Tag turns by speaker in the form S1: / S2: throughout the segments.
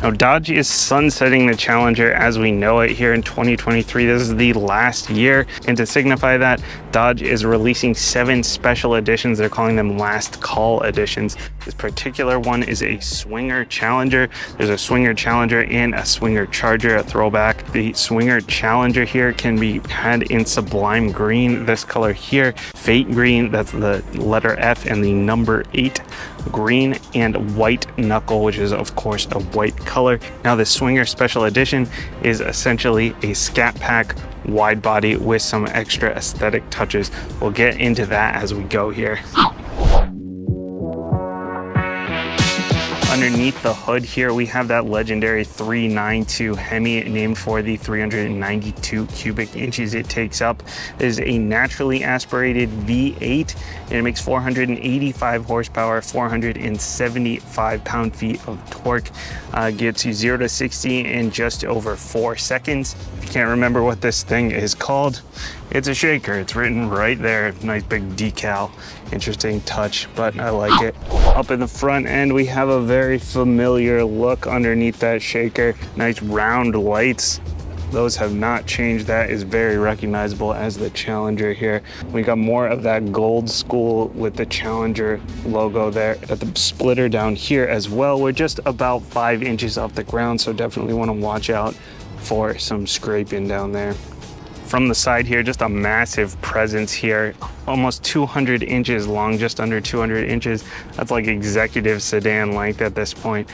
S1: Now, Dodge is sunsetting the Challenger as we know it here in 2023. This is the last year, and to signify that, Dodge is releasing 7 special editions. They're calling them last call editions. This particular one is a Swinger Challenger. There's a Swinger Challenger and a Swinger Charger, a throwback. The Swinger Challenger here can be had in sublime green, this color here, Fate green, that's the letter F and the number 8 green, and white knuckle, which is of course a white color. Now the Swinger Special Edition is essentially a Scat Pack Widebody with some extra aesthetic touches. We'll get into that as we go here. Underneath the hood here, we have that legendary 392 HEMI, named for the 392 cubic inches it takes up. It is a naturally aspirated V8, and it makes 485 horsepower, 475 pound-feet of torque. Gets you 0 to 60 in just over 4 seconds. If you can't remember what this thing is called, it's a shaker. It's written right there. Nice big decal. Interesting touch, but I like it. Up in the front end, we have a very familiar look underneath that shaker. Nice round lights. Those have not changed. That is very recognizable as the Challenger here. We got more of that gold school with the Challenger logo there at the splitter down here as well. We're just about 5 inches off the ground, so definitely want to watch out for some scraping down there. From the side here, just a massive presence here, almost 200 inches long, just under 200 inches. That's like executive sedan length at this point.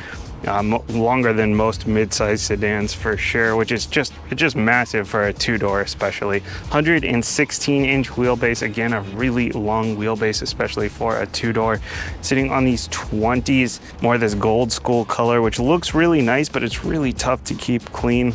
S1: Longer than most mid-size sedans for sure, which is just massive for a 2-door especially. 116-inch wheelbase, again a really long wheelbase, especially for a 2-door. Sitting on these 20s, more of this gold school color, which looks really nice, but it's really tough to keep clean.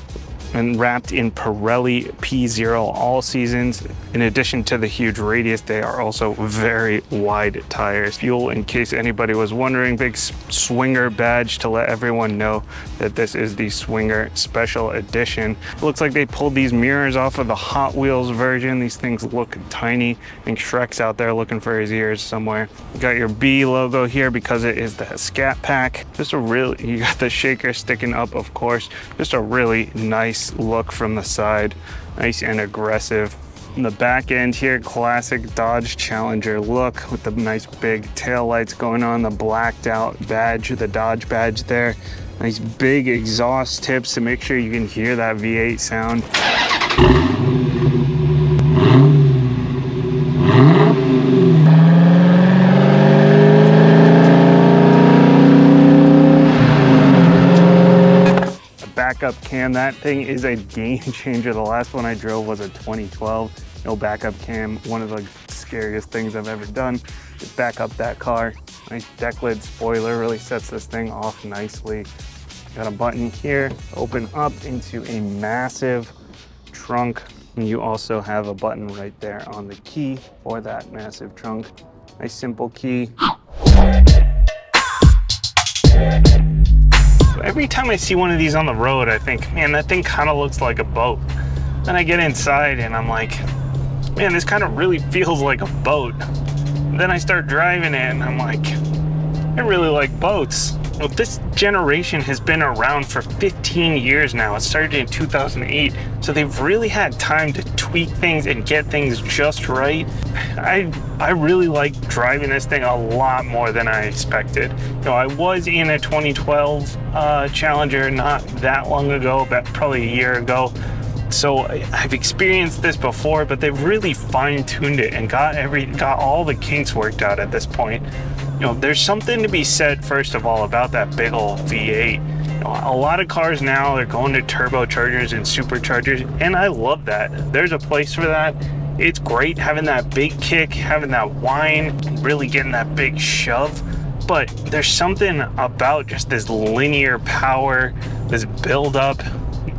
S1: And wrapped in Pirelli P0 all seasons. In addition to the huge radius, they are also very wide tires. Fuel, in case anybody was wondering, big Swinger badge to let everyone know that this is the Swinger Special Edition. It looks like they pulled these mirrors off of the Hot Wheels version. These things look tiny. I think Shrek's out there looking for his ears somewhere. You got your B logo here because it is the Scat Pack. You got the shaker sticking up, of course. Just a really nice look from the side, nice and aggressive. In the back end here, classic Dodge Challenger look with the nice big tail lights going on, the blacked out badge, the Dodge badge there. Nice big exhaust tips to make sure you can hear that V8 sound. Backup cam, that thing is a game changer. The last one I drove was a 2012. No backup cam, one of the scariest things I've ever done. Just back up that car. Nice deck lid spoiler, really sets this thing off nicely. Got a button here, open up into a massive trunk. And you also have a button right there on the key for that massive trunk. Nice simple key. Every time I see one of these on the road, I think, man, that thing kind of looks like a boat. Then I get inside and I'm like, man, this kind of really feels like a boat. And then I start driving it and I'm like, I really like boats. Well, this generation has been around for 15 years now. It started in 2008, so they've really had time to tweak things and get things just right. I really like driving this thing a lot more than I expected. You know, I was in a 2012 Challenger not that long ago, but probably a year ago. So I've experienced this before, but they've really fine-tuned it and got all the kinks worked out at this point. You know, there's something to be said, first of all, about that big old V8. You know, a lot of cars now, they're going to turbochargers and superchargers, and I love that. There's a place for that. It's great having that big kick, having that whine, really getting that big shove. But there's something about just this linear power, this build-up,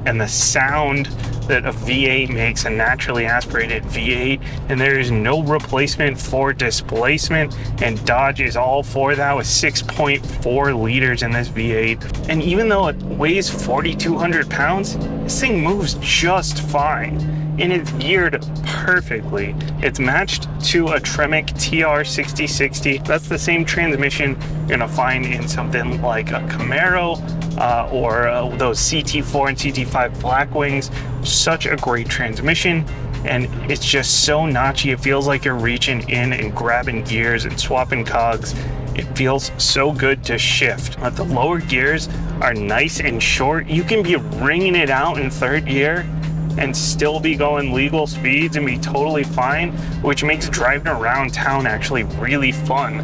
S1: and the sound that a V8 makes, a naturally aspirated V8, and there is no replacement for displacement, and Dodge is all for that with 6.4 liters in this V8. And even though it weighs 4,200 pounds, this thing moves just fine, and it's geared perfectly. It's matched to a TREMEC TR6060. That's the same transmission you're gonna find in something like a Camaro or those CT4 and CT5 Blackwings. Such a great transmission, and it's just so notchy. It feels like you're reaching in and grabbing gears and swapping cogs. It feels so good to shift. The lower gears are nice and short. You can be ringing it out in third gear and still be going legal speeds and be totally fine, which makes driving around town actually really fun.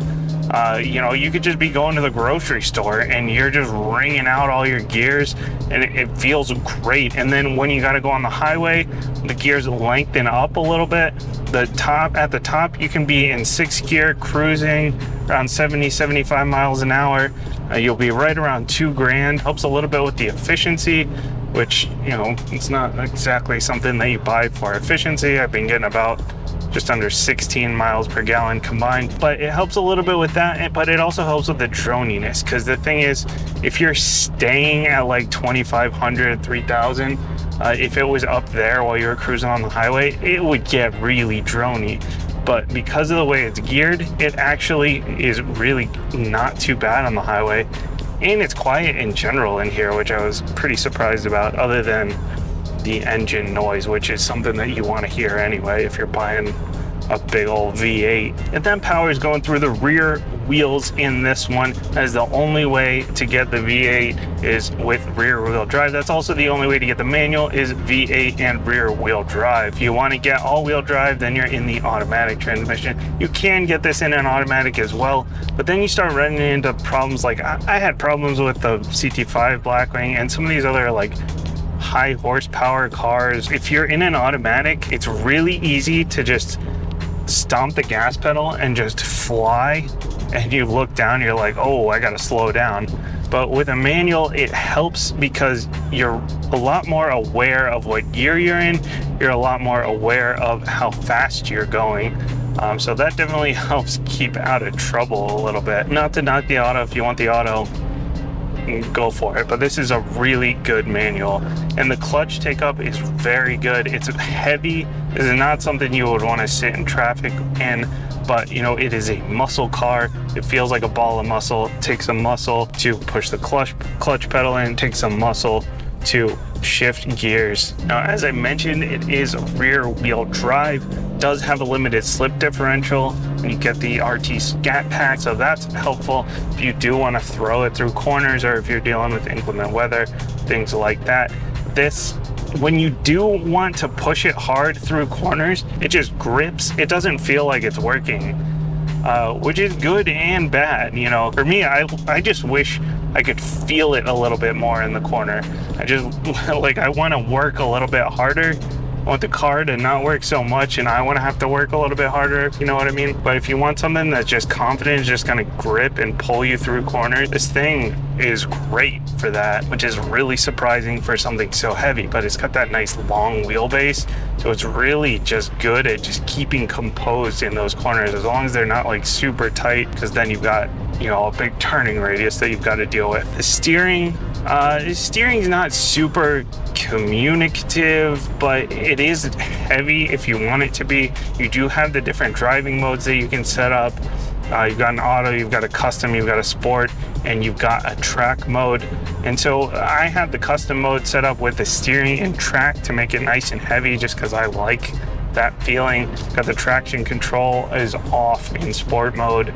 S1: You know, you could just be going to the grocery store and you're just ringing out all your gears, and it feels great. And then when you got to go on the highway, the gears lengthen up a little bit. At the top, you can be in 6th gear cruising around 70-75 miles an hour. You'll be right around $2,000. Helps a little bit with the efficiency, which, you know, it's not exactly something that you buy for efficiency. I've been getting about just under 16 miles per gallon combined, but it helps a little bit with that. But it also helps with the droniness, because the thing is, if you're staying at like 2,500, 3,000, if it was up there while you were cruising on the highway, it would get really drony. But because of the way it's geared, it actually is really not too bad on the highway, and it's quiet in general in here, which I was pretty surprised about, other than the engine noise, which is something that you want to hear anyway if you're buying a big old V8. And then power is going through the rear wheels in this one, as the only way to get the V8 is with rear wheel drive. That's also the only way to get the manual, is V8 and rear wheel drive. If you want to get all wheel drive, then you're in the automatic transmission. You can get this in an automatic as well, but then you start running into problems like I had problems with the CT5 Blackwing and some of these other like high horsepower cars. If you're in an automatic, it's really easy to just stomp the gas pedal and just fly, and you look down, you're like, oh, I gotta slow down. But with a manual, it helps because you're a lot more aware of what gear you're in. You're a lot more aware of how fast you're going. So that definitely helps keep out of trouble a little bit. Not to knock the auto. If you want the auto, go for it, but this is a really good manual, and the clutch take up is very good. It's heavy. This is not something you would want to sit in traffic in, but you know, it is a muscle car. It feels like a ball of muscle. It takes some muscle to push the clutch pedal in. It takes some muscle to shift gears. Now, as I mentioned, it is rear wheel drive. Does have a limited slip differential, and you get the RT Scat Pack, so that's helpful if you do want to throw it through corners, or if you're dealing with inclement weather, things like that. This, when you do want to push it hard through corners, it just grips. It doesn't feel like it's working, which is good and bad. You know, for me, I just wish I could feel it a little bit more in the corner. I just like, I want to work a little bit harder. I want the car to not work so much, and I want to have to work a little bit harder, if you know what I mean. But if you want something that's just confident, just gonna grip and pull you through corners, this thing is great for that, which is really surprising for something so heavy. But it's got that nice long wheelbase, so it's really just good at just keeping composed in those corners, as long as they're not like super tight, because then you've got, you know, a big turning radius that you've got to deal with. The steering's not super communicative, but it is heavy if you want it to be. You do have the different driving modes that you can set up. You've got an auto, you've got a custom, you've got a sport, and you've got a track mode. And so I have the custom mode set up with the steering and track to make it nice and heavy, just because I like that feeling. Got the traction control is off in sport mode.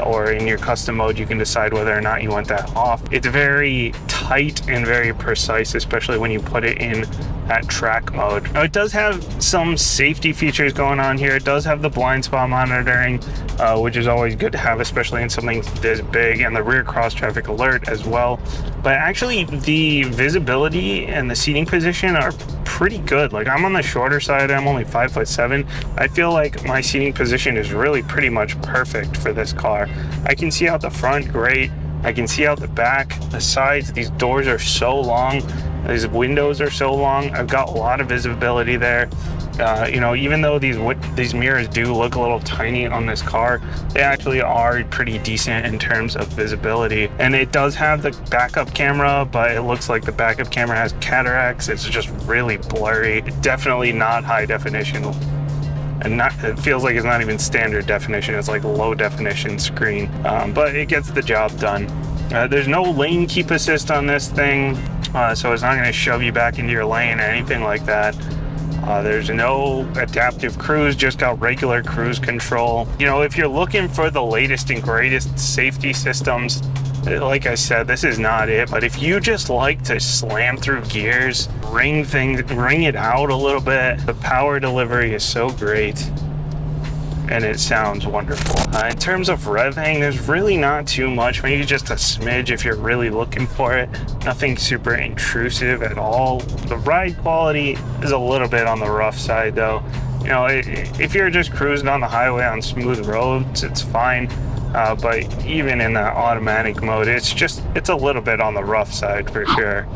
S1: Or in your custom mode, you can decide whether or not you want that off. It's very tight and very precise, especially when you put it in that track mode. Now, it does have some safety features going on here. It does have the blind spot monitoring, which is always good to have, especially in something this big, and the rear cross traffic alert as well. But actually, the visibility and the seating position are pretty good. Like, I'm on the shorter side. I'm only 5'7". I feel like my seating position is really pretty much perfect for this car. I can see out the front great. I can see out the back, the sides. These doors are so long. These windows are so long. I've got a lot of visibility there. You know, even though these mirrors do look a little tiny on this car, they actually are pretty decent in terms of visibility. And it does have the backup camera, but it looks like the backup camera has cataracts. It's just really blurry. Definitely not high definition. And it feels like it's not even standard definition. It's like low definition screen, but it gets the job done. There's no lane keep assist on this thing, so it's not going to shove you back into your lane or anything like that. There's no adaptive cruise, just got regular cruise control. You know, if you're looking for the latest and greatest safety systems, like I said, this is not it. But if you just like to slam through gears, ring it out a little bit, the power delivery is so great. And it sounds wonderful. In terms of revving, there's really not too much, maybe just a smidge if you're really looking for it. Nothing super intrusive at all. The ride quality is a little bit on the rough side though. You know, if you're just cruising on the highway on smooth roads, it's fine. But even in that automatic mode, it's a little bit on the rough side for sure.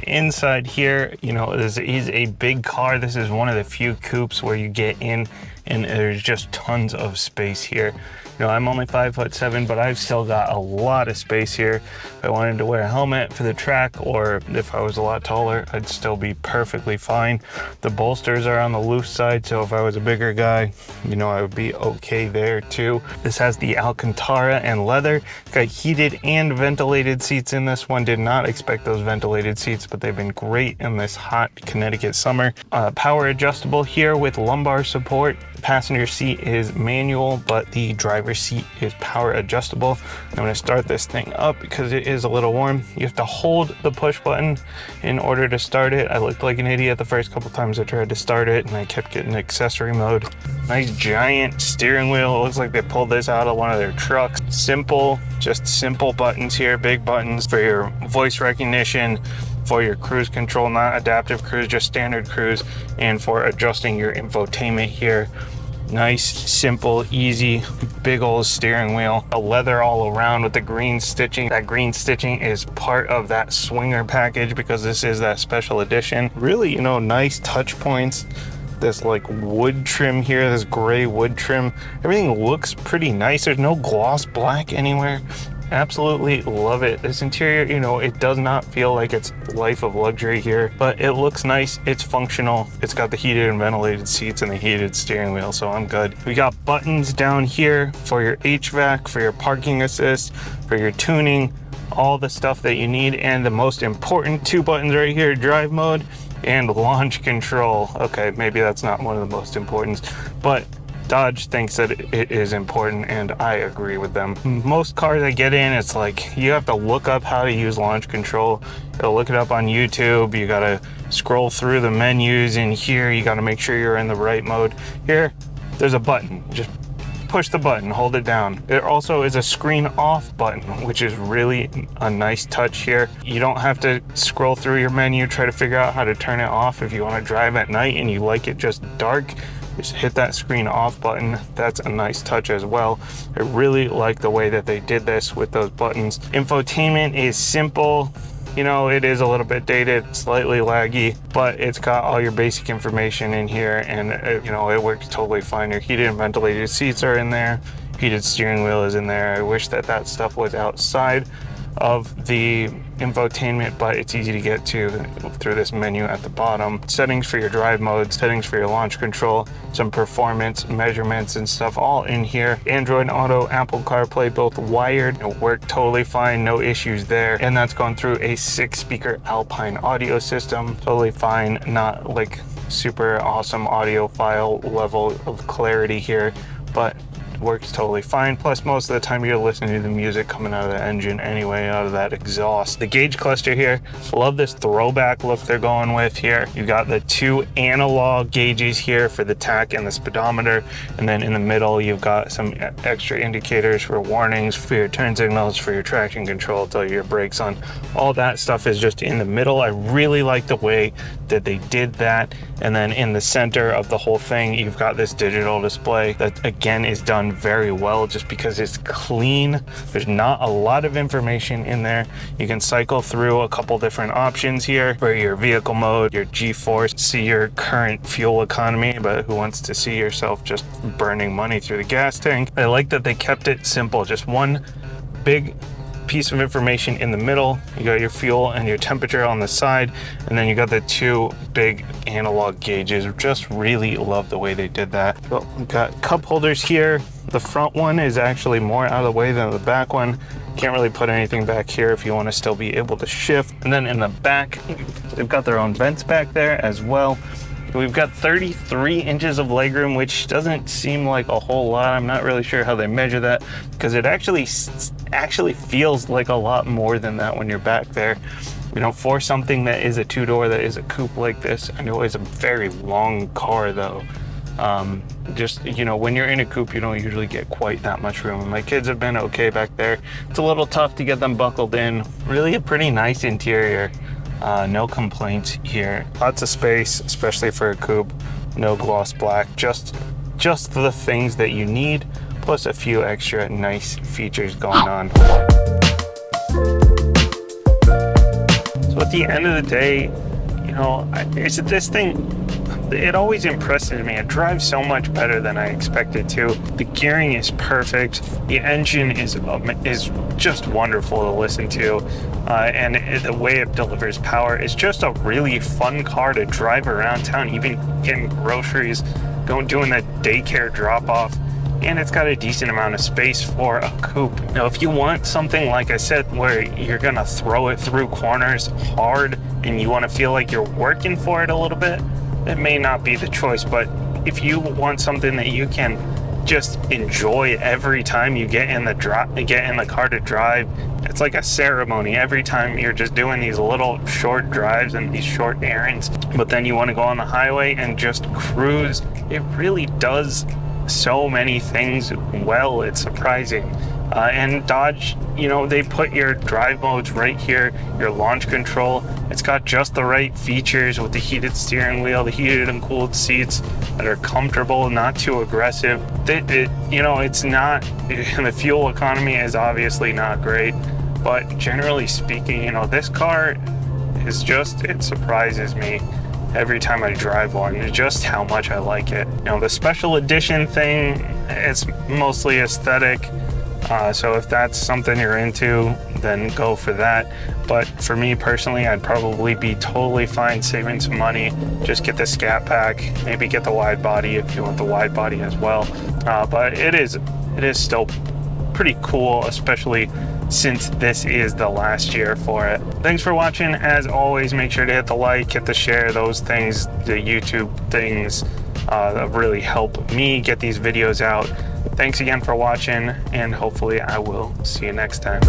S1: Inside here, you know, this is a big car. This is one of the few coupes where you get in and there's just tons of space here. You know, I'm only 5'7", but I've still got a lot of space here. If I wanted to wear a helmet for the track, or if I was a lot taller, I'd still be perfectly fine. The bolsters are on the loose side, so if I was a bigger guy, you know, I would be okay there too. This has the Alcantara and leather. Got heated and ventilated seats in this one. Did not expect those ventilated seats, but they've been great in this hot Connecticut summer. Power adjustable here with lumbar support. The passenger seat is manual, but the driver's seat is power adjustable. I'm going to start this thing up because it is a little warm. You have to hold the push button in order to start it. I looked like an idiot the first couple times I tried to start it, and I kept getting accessory mode. Nice giant steering wheel. It looks like they pulled this out of one of their trucks. Simple, just simple buttons here, big buttons for your voice recognition, for your cruise control, not adaptive cruise, just standard cruise, and for adjusting your infotainment here. Nice, simple, easy, big old steering wheel. A leather all around with the green stitching. That green stitching is part of that swinger package because this is that special edition. Really, you know, nice touch points. This like wood trim here, this gray wood trim. Everything looks pretty nice. There's no gloss black anywhere. Absolutely love it. This interior, you know, it does not feel like it's life of luxury here, but it looks nice. It's functional. It's got the heated and ventilated seats and the heated steering wheel, so I'm good. We got buttons down here for your HVAC, for your parking assist, for your tuning, all the stuff that you need. And the most important two buttons right here, drive mode and launch control. Okay, maybe that's not one of the most important, but Dodge thinks that it is important, and I agree with them. Most cars I get in, it's like you have to look up how to use launch control. You gotta look it up on YouTube. You gotta scroll through the menus in here. You gotta make sure you're in the right mode. Here, there's a button. Just push the button, hold it down. There also is a screen off button, which is really a nice touch here. You don't have to scroll through your menu, try to figure out how to turn it off. If you want to drive at night and you like it just dark, just hit that screen off button. That's a nice touch as well. I really like the way that they did this with those buttons. Infotainment is simple. You know, it is a little bit dated, slightly laggy, but it's got all your basic information in here, and you know, it works totally fine. Your heated and ventilated seats are in there. Heated steering wheel is in there. I wish that stuff was outside of the infotainment, but it's easy to get to through this menu at the bottom. Settings for your drive mode, settings for your launch control, some performance measurements and stuff all in here. Android Auto, Apple CarPlay, both wired. It worked totally fine, no issues there. And that's going through a 6-speaker Alpine audio system. Totally fine, not like super awesome audiophile level of clarity here, but works totally fine. Plus, most of the time you're listening to the music coming out of the engine anyway, out of that exhaust. The gauge cluster here, love this throwback look they're going with here. You got the two analog gauges here for the tach and the speedometer, and then in the middle you've got some extra indicators for warnings, for your turn signals, for your traction control, tell you your brakes on. All that stuff is just in the middle. I really like the way that they did that. And then in the center of the whole thing, you've got this digital display that again is done very well just because it's clean. There's not a lot of information in there. You can cycle through a couple different options here for your vehicle mode, your G-force, see your current fuel economy, but who wants to see yourself just burning money through the gas tank? I like that they kept it simple, just one big piece of information in the middle. You got your fuel and your temperature on the side, and then you got the two big analog gauges. Just really love the way they did that. Well, we've got cup holders here, The front one is actually more out of the way than the back one. Can't really put anything back here if you want to still be able to shift. And then in the back, they've got their own vents back there as well. We've got 33 inches of legroom, which doesn't seem like a whole lot. I'm not really sure how they measure that, because it actually feels like a lot more than that when you're back there. You know, for something that is a two-door, that is a coupe like this, I know it's a very long car though. Just, you know, when you're in a coupe, you don't usually get quite that much room. My kids have been okay back there. It's a little tough to get them buckled in. Really a pretty nice interior. No complaints here. Lots of space, especially for a coupe. No gloss black, just the things that you need, plus a few extra nice features going on. So at the end of the day, you know, this thing, it always impresses me. It drives so much better than I expected to. The gearing is perfect. The engine is just wonderful to listen to. And the way it delivers power is just a really fun car to drive around town, even getting groceries, doing that daycare drop off. And it's got a decent amount of space for a coupe. Now, if you want something, like I said, where you're gonna throw it through corners hard and you wanna feel like you're working for it a little bit, it may not be the choice. But if you want something that you can just enjoy every time you get in the car to drive, it's like a ceremony every time you're just doing these little short drives and these short errands, but then you want to go on the highway and just cruise. It really does so many things well. It's surprising. And Dodge, you know, they put your drive modes right here, your launch control. It's got just the right features with the heated steering wheel, the heated and cooled seats that are comfortable, not too aggressive. You know, it's not, the fuel economy is obviously not great, but generally speaking, you know, this car is just, it surprises me every time I drive one, just how much I like it. You know, the special edition thing, it's mostly aesthetic. So if that's something you're into, then go for that. But for me personally, I'd probably be totally fine saving some money. Just get the Scat Pack, maybe get the Widebody if you want the Widebody as well. But it is still pretty cool, especially since this is the last year for it. Thanks for watching. As always, make sure to hit the like, hit the share, those things, the YouTube things that really help me get these videos out. Thanks again for watching, and hopefully I will see you next time.